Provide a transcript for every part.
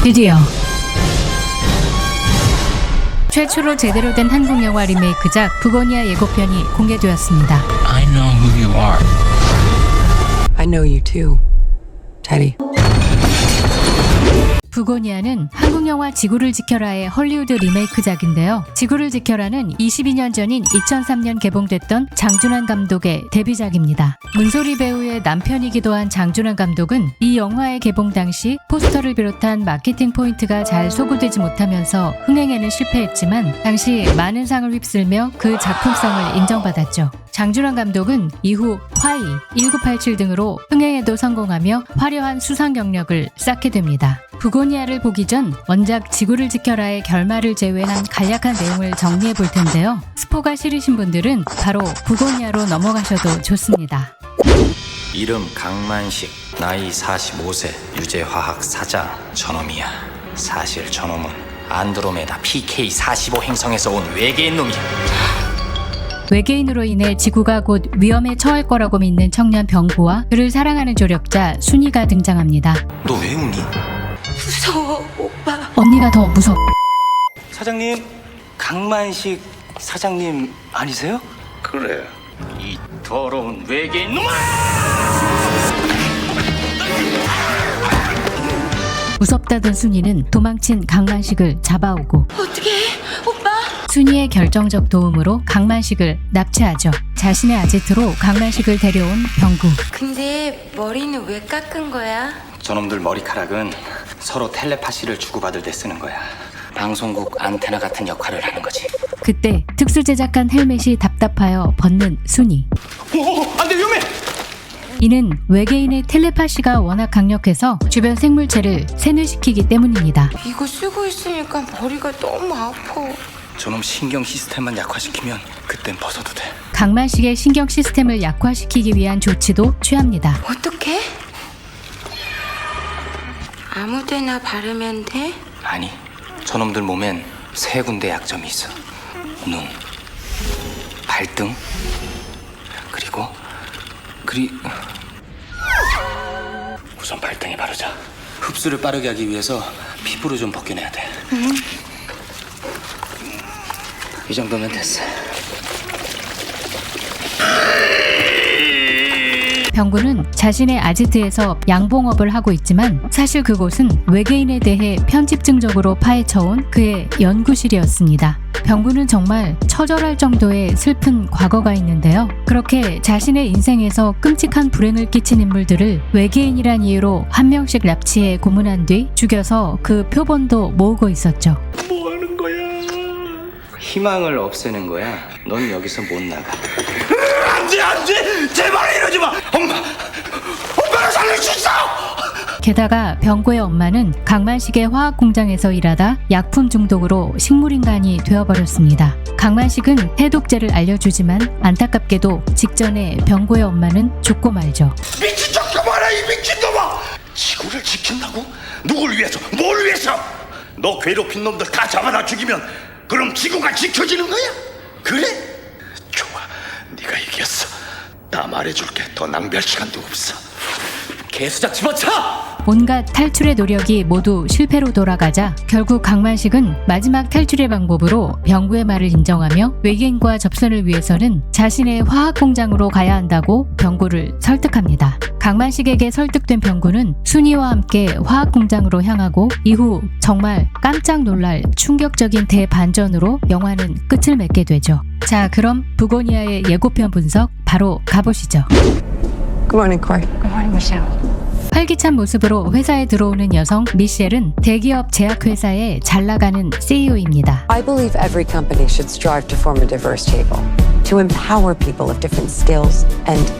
드디어 최초로 제대로 된 한국 영화 리메이크작 부고니아 예고편이 공개되었습니다. I know who you are. I know you too, Teddy. 부고니아는 한국 영화 지구를 지켜라의 헐리우드 리메이크작인데요. 지구를 지켜라는 22년 전인 2003년 개봉됐던 장준환 감독의 데뷔작입니다. 문소리 배우의 남편이기도 한 장준환 감독은 이 영화의 개봉 당시 포스터를 비롯한 마케팅 포인트가 잘 소구되지 못하면서 흥행에는 실패했지만 당시 많은 상을 휩쓸며 그 작품성을 인정받았죠. 장준환 감독은 이후 화이, 1987 등으로 흥행에도 성공하며 화려한 수상 경력을 쌓게 됩니다. 부고니아를 보기 전 원작 지구를 지켜라의 결말을 제외한 간략한 내용을 정리해 볼 텐데요. 스포가 싫으신 분들은 바로 부고니아로 넘어가셔도 좋습니다. 이름 강만식, 나이 45세, 유재화학 사장, 저놈이야. 사실 저놈은 안드로메다 PK45 행성에서 온 외계인 놈이야. 외계인으로 인해 지구가 곧 위험에 처할 거라고 믿는 청년 병구와 그를 사랑하는 조력자 순이가 등장합니다. 너 왜 웃니? 무서워, 오빠. 언니가 더 무섭. 사장님, 강만식 사장님 아니세요? 그래. 이 더러운 외계인 놈아! 무섭다던 순이는 도망친 강만식을 잡아오고 어떻게 해, 오빠? 순이의 결정적 도움으로 강만식을 납치하죠. 자신의 아지트로 강만식을 데려온 병구. 근데 머리는 왜 깎은 거야? 저놈들 머리카락은 서로 텔레파시를 주고받을 때 쓰는 거야. 방송국 안테나 같은 역할을 하는 거지. 그때 특수 제작한 헬멧이 답답하여 벗는 순이. 오, 안돼 위험해! 이는 외계인의 텔레파시가 워낙 강력해서 주변 생물체를 세뇌시키기 때문입니다. 이거 쓰고 있으니까 머리가 너무 아파. 저놈 신경 시스템만 약화시키면 그땐 벗어도 돼. 강만식의 신경 시스템을 약화시키기 위한 조치도 취합니다. 어떡해? 아무데나 바르면 돼? 아니, 저놈들 몸엔 세 군데 약점이 있어. 눈, 발등, 그리고 우선 발등에 바르자. 흡수를 빠르게 하기 위해서 피부를 좀 벗겨내야 돼. 이 정도면 됐어. 병구는 자신의 아지트에서 양봉업을 하고 있지만 사실 그곳은 외계인에 대해 편집증적으로 파헤쳐온 그의 연구실이었습니다. 병구는 정말 처절할 정도의 슬픈 과거가 있는데요. 그렇게 자신의 인생에서 끔찍한 불행을 끼친 인물들을 외계인이란 이유로 한 명씩 납치해 고문한 뒤 죽여서 그 표본도 모으고 있었죠. 뭐 하는 거야? 희망을 없애는 거야. 넌 여기서 못 나가. 안돼! 제발 이러지 마! 엄마를 살릴 수 있어! 게다가 병구의 엄마는 강만식의 화학 공장에서 일하다 약품 중독으로 식물인간이 되어버렸습니다. 강만식은 해독제를 알려주지만 안타깝게도 직전에 병구의 엄마는 죽고 말죠. 미친 척 그만해 이 미친놈아! 지구를 지킨다고? 누굴 위해서? 뭘 위해서? 너 괴롭힌 놈들 다 잡아다 죽이면 그럼 지구가 지켜지는 거야? 그래? 좋아, 네가 이겼어. 나 말해줄게. 더 낭비할 시간도 없어. 개수작 집어쳐! 온갖 탈출의 노력이 모두 실패로 돌아가자 결국 강만식은 마지막 탈출의 방법으로 병구의 말을 인정하며 외계인과 접선을 위해서는 자신의 화학 공장으로 가야 한다고 병구를 설득합니다. 강만식에게 설득된 병구는 순이와 함께 화학 공장으로 향하고 이후 정말 깜짝 놀랄 충격적인 대반전으로 영화는 끝을 맺게 되죠. 자, 그럼 부고니아의 예고편 분석 바로 가보시죠. Good morning, Corey. Good morning, Michelle. 활기찬 모습으로 회사에 들어오는 여성 미셸은 대기업 제약회사의 잘나가는 CEO입니다. I believe every company should strive to form a diverse table, to empower people of different skills and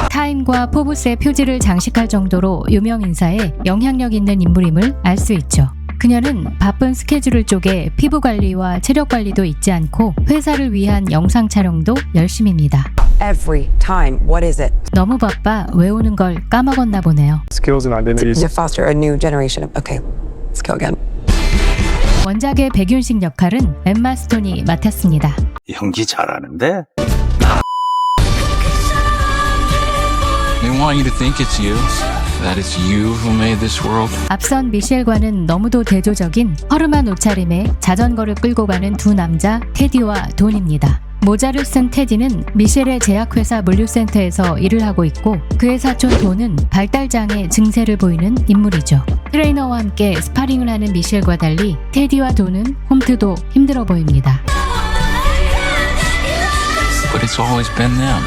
타임과 포브스의 표지를 장식할 정도로 유명 인사에 영향력 있는 인물임을 알 수 있죠. 그녀는 바쁜 스케줄을 쪼개 피부 관리와 체력 관리도 잊지 않고 회사를 위한 영상 촬영도 열심입니다. every time. What is it? 너무 바빠 외우는 걸 까먹었나 보네요. skills and identities. To foster a new generation of. Okay, let's go again. 원작의 백윤식 역할은 엠마 스톤이 맡았습니다. 연기 잘하는데? They want you to think it's you. that it's you who made this world? 앞선 미셸과는 너무도 대조적인 허름한 옷차림에 자전거를 끌고 가는 두 남자 테디와 돈입니다. 모자를 쓴 테디는 미셸의 제약회사 물류센터에서 일을 하고 있고 그의 사촌 돈은 발달장애 증세를 보이는 인물이죠. 트레이너와 함께 스파링을 하는 미셸과 달리 테디와 돈은 홈트도 힘들어 보입니다. But it's always been them.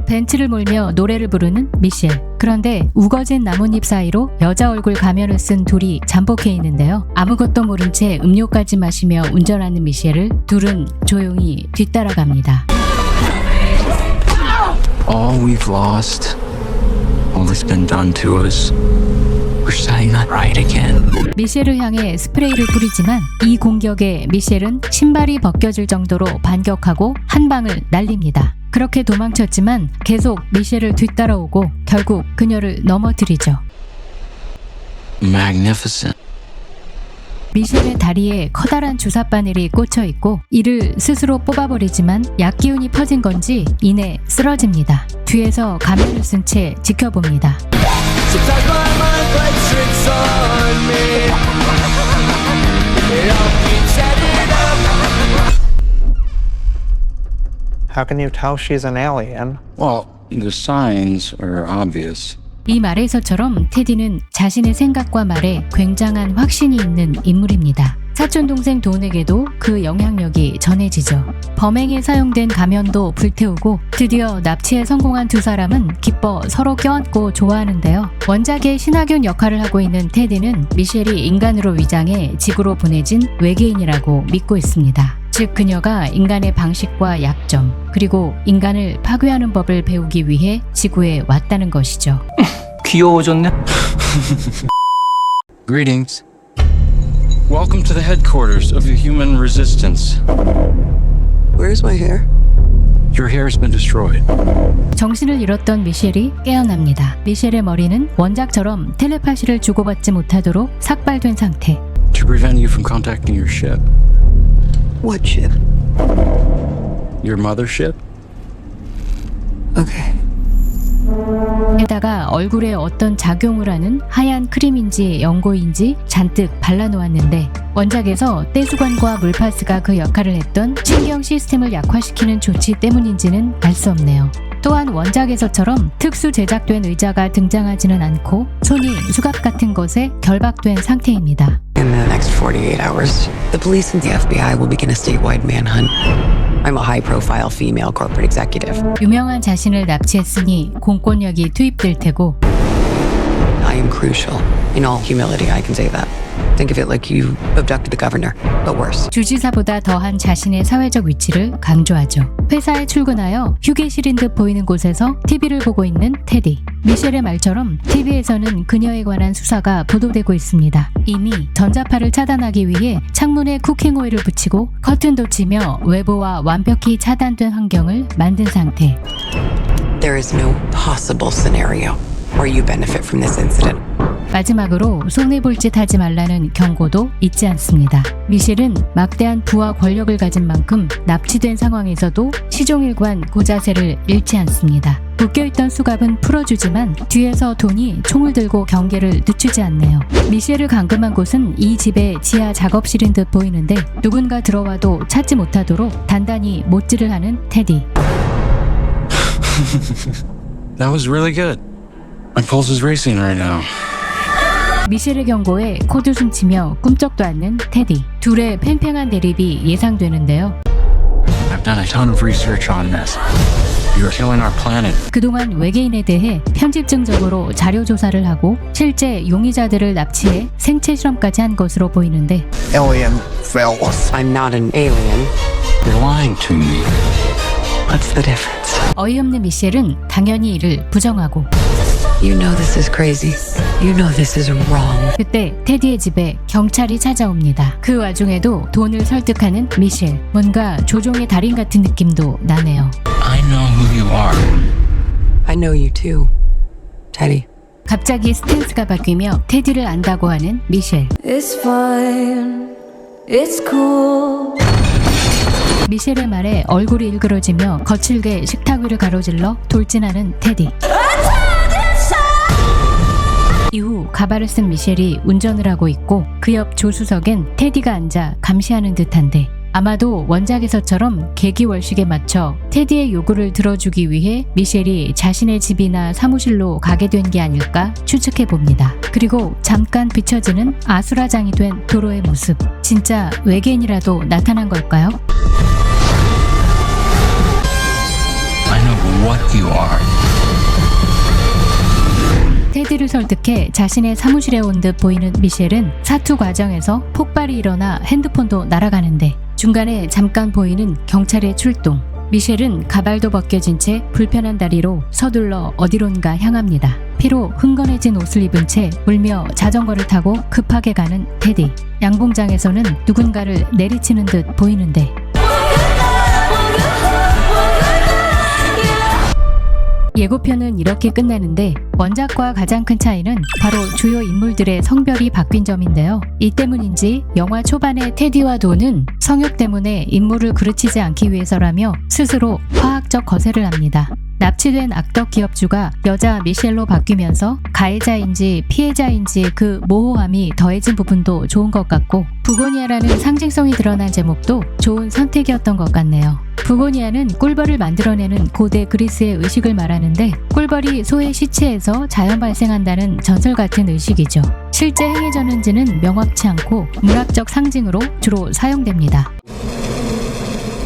벤츠를 몰며 노래를 부르는 미셸. 그런데 우거진 나뭇잎 사이로 여자 얼굴 가면을 쓴 둘이 잠복해 있는데요. 아무것도 모른 채 음료까지 마시며 운전하는 미셸을 둘은 조용히 뒤따라갑니다. All we've lost, all that's been done to us, we're starting that right again. 미셸을 향해 스프레이를 뿌리지만 이 공격에 미셸은 신발이 벗겨질 정도로 반격하고 한 방을 날립니다. 그렇게 도망쳤지만 계속 미셸을 뒤따라오고 결국 그녀를 넘어뜨리죠. Magnificent. 미셸의 다리에 커다란 주사바늘이 꽂혀 있고 이를 스스로 뽑아버리지만 약기운이 퍼진 건지 이내 쓰러집니다. 뒤에서 가면을 쓴 채 지켜봅니다. How can you tell she's an alien? Well, the signs are obvious. 이 말에서처럼 테디는 자신의 생각과 말에 굉장한 확신이 있는 인물입니다. 사촌동생 돈에게도 그 영향력이 전해지죠. 범행에 사용된 가면도 불태우고 드디어 납치에 성공한 두 사람은 기뻐 서로 껴안고 좋아하는데요. 원작의 신하균 역할을 하고 있는 테디는 미셸이 인간으로 위장해 지구로 보내진 외계인이라고 믿고 있습니다. 즉 그녀가 인간의 방식과 약점 그리고 인간을 파괴하는 법을 배우기 위해 지구에 왔다는 것이죠. 귀여워졌네. Greetings. Welcome to the headquarters of the Human Resistance. Where's my hair? Your hair has been destroyed. 정신을 잃었던 미셸이 깨어납니다. 미셸의 머리는 원작처럼 텔레파시를 주고받지 못하도록 삭발된 상태. To prevent you from contacting your ship. What ship? Your mothership? Okay. 게다가 얼굴에 어떤 작용을 하는 하얀 크림인지 연고인지 잔뜩 발라놓았는데 원작에서 떼수건과 물파스가 그 역할을 했던 신경 시스템을 약화시키는 조치 때문인지는 알 수 없네요. 또한 원작에서처럼 특수 제작된 의자가 등장하지는 않고 손이 수갑 같은 것에 결박된 상태입니다. In the next 48 hours, the police and the FBI will begin a statewide manhunt. I'm a high-profile female corporate executive. 유명한 자신을 납치했으니 공권력이 투입될 테고 I am crucial. In all humility, I can say that. Think of it like you abducted the governor, but worse. 주지사보다 더한 자신의 사회적 위치를 강조하죠. 회사에 출근하여 휴게실인 듯 보이는 곳에서 TV를 보고 있는 테디. 미셸의 말처럼 TV에서는 그녀에 관한 수사가 보도되고 있습니다. 이미 전자파를 차단하기 위해 창문에 쿠킹 오일을 붙이고 커튼도 치며 외부와 완벽히 차단된 환경을 만든 상태. There is no possible scenario where you benefit from this incident. 마지막으로 손해볼 짓 하지 말라는 경고도 잊지 않습니다. 미셸은 막대한 부와 권력을 가진 만큼 납치된 상황에서도 시종일관 고자세를 잃지 않습니다. 묶여있던 수갑은 풀어주지만 뒤에서 돈이 총을 들고 경계를 늦추지 않네요. 미셸을 감금한 곳은 이 집의 지하 작업실인 듯 보이는데 누군가 들어와도 찾지 못하도록 단단히 못질을 하는 테디. That was really good. My pulse is racing right now. 미셸의 경고에 코도 숨치며 꿈쩍도 않는 테디. 둘의 팽팽한 대립이 예상되는데요. I've done a ton of research on this. You're killing our planet. 그동안 외계인에 대해 편집증적으로 자료 조사를 하고 실제 용의자들을 납치해 생체 실험까지 한 것으로 보이는데 Alien fellas. I'm not an alien. You're lying to me. What's the difference? 어이없는 미셸은 당연히 이를 부정하고 You know this is crazy. You know this is wrong. 그때 테디의 집에 경찰이 찾아옵니다. 그 와중에도 돈을 설득하는 미셸. 뭔가 조종의 달인 같은 느낌도 나네요. I know who you are. I know you too, Teddy. 갑자기 스탠스가 바뀌며 테디를 안다고 하는 미셸. It's fine, it's cool. 미셸의 말에 얼굴이 일그러지며 거칠게 식탁 위를 가로질러 돌진하는 테디. 이후 가발을 쓴 미셸이 운전을 하고 있고 그 옆 조수석엔 테디가 앉아 감시하는 듯한데 아마도 원작에서처럼 계기월식에 맞춰 테디의 요구를 들어주기 위해 미셸이 자신의 집이나 사무실로 가게 된 게 아닐까 추측해봅니다. 그리고 잠깐 비춰지는 아수라장이 된 도로의 모습. 진짜 외계인이라도 나타난 걸까요? I know what you are. 테디를 설득해 자신의 사무실에 온 듯 보이는 미셸은 사투 과정에서 폭발이 일어나 핸드폰도 날아가는데 중간에 잠깐 보이는 경찰의 출동. 미셸은 가발도 벗겨진 채 불편한 다리로 서둘러 어디론가 향합니다. 피로 흥건해진 옷을 입은 채 울며 자전거를 타고 급하게 가는 테디. 양봉장에서는 누군가를 내리치는 듯 보이는데 예고편은 이렇게 끝나는데 원작과 가장 큰 차이는 바로 주요 인물들의 성별이 바뀐 점인데요. 이 때문인지 영화 초반의 테디와 돈은 성욕 때문에 인물을 그르치지 않기 위해서라며 스스로 화학적 거세를 합니다. 납치된 악덕 기업주가 여자 미셸로 바뀌면서 가해자인지 피해자인지 그 모호함이 더해진 부분도 좋은 것 같고 부고니아라는 상징성이 드러난 제목도 좋은 선택이었던 것 같네요. 부고니아는 꿀벌을 만들어내는 고대 그리스의 의식을 말하는데 꿀벌이 소의 시체에서 자연 발생한다는 전설 같은 의식이죠. 실제 행해졌는지는 명확치 않고 문학적 상징으로 주로 사용됩니다.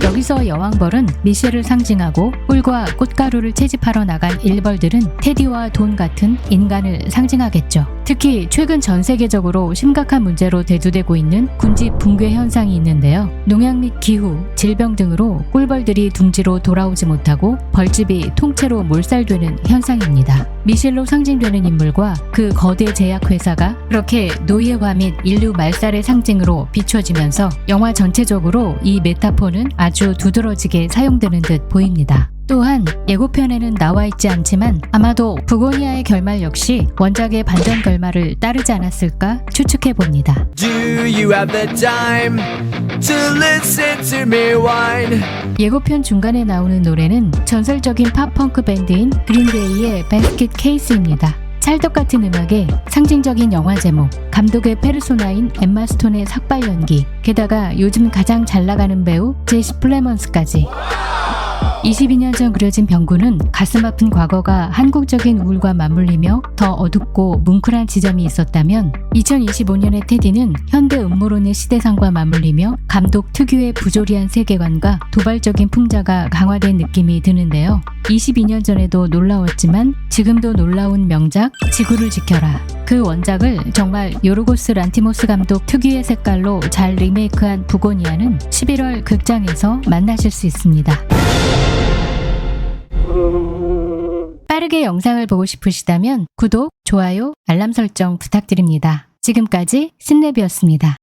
여기서 여왕벌은 미셸을 상징하고 꿀과 꽃가루를 채집하러 나간 일벌들은 테디와 돈 같은 인간을 상징하겠죠. 특히 최근 전 세계적으로 심각한 문제로 대두되고 있는 군집 붕괴 현상이 있는데요. 농약 및 기후, 질병 등으로 꿀벌들이 둥지로 돌아오지 못하고 벌집이 통째로 몰살되는 현상입니다. 미셸로 상징되는 인물과 그 거대 제약회사가 그렇게 노예화 및 인류 말살의 상징으로 비춰지면서 영화 전체적으로 이 메타포는 아주 두드러지게 사용되는 듯 보입니다. 또한 예고편에는 나와 있지 않지만 아마도 부고니아의 결말 역시 원작의 반전 결말을 따르지 않았을까 추측해봅니다. Do you have the time to listen to me whine? 예고편 중간에 나오는 노래는 전설적인 팝펑크 밴드인 그린데이의 바스켓 케이스입니다. 찰떡같은 음악에 상징적인 영화 제목, 감독의 페르소나인 엠마 스톤의 삭발 연기, 게다가 요즘 가장 잘 나가는 배우 제시 플레먼스까지. 22년 전 그려진 병구는 가슴 아픈 과거가 한국적인 우울과 맞물리며 더 어둡고 뭉클한 지점이 있었다면 2025년의 테디는 현대 음모론의 시대상과 맞물리며 감독 특유의 부조리한 세계관과 도발적인 풍자가 강화된 느낌이 드는데요. 22년 전에도 놀라웠지만 지금도 놀라운 명작 지구를 지켜라. 그 원작을 정말 요르고스 란티모스 감독 특유의 색깔로 잘 리메이크한 부고니아는 11월 극장에서 만나실 수 있습니다. 빠르게 영상을 보고 싶으시다면 구독, 좋아요, 알람 설정 부탁드립니다. 지금까지 신랩이었습니다.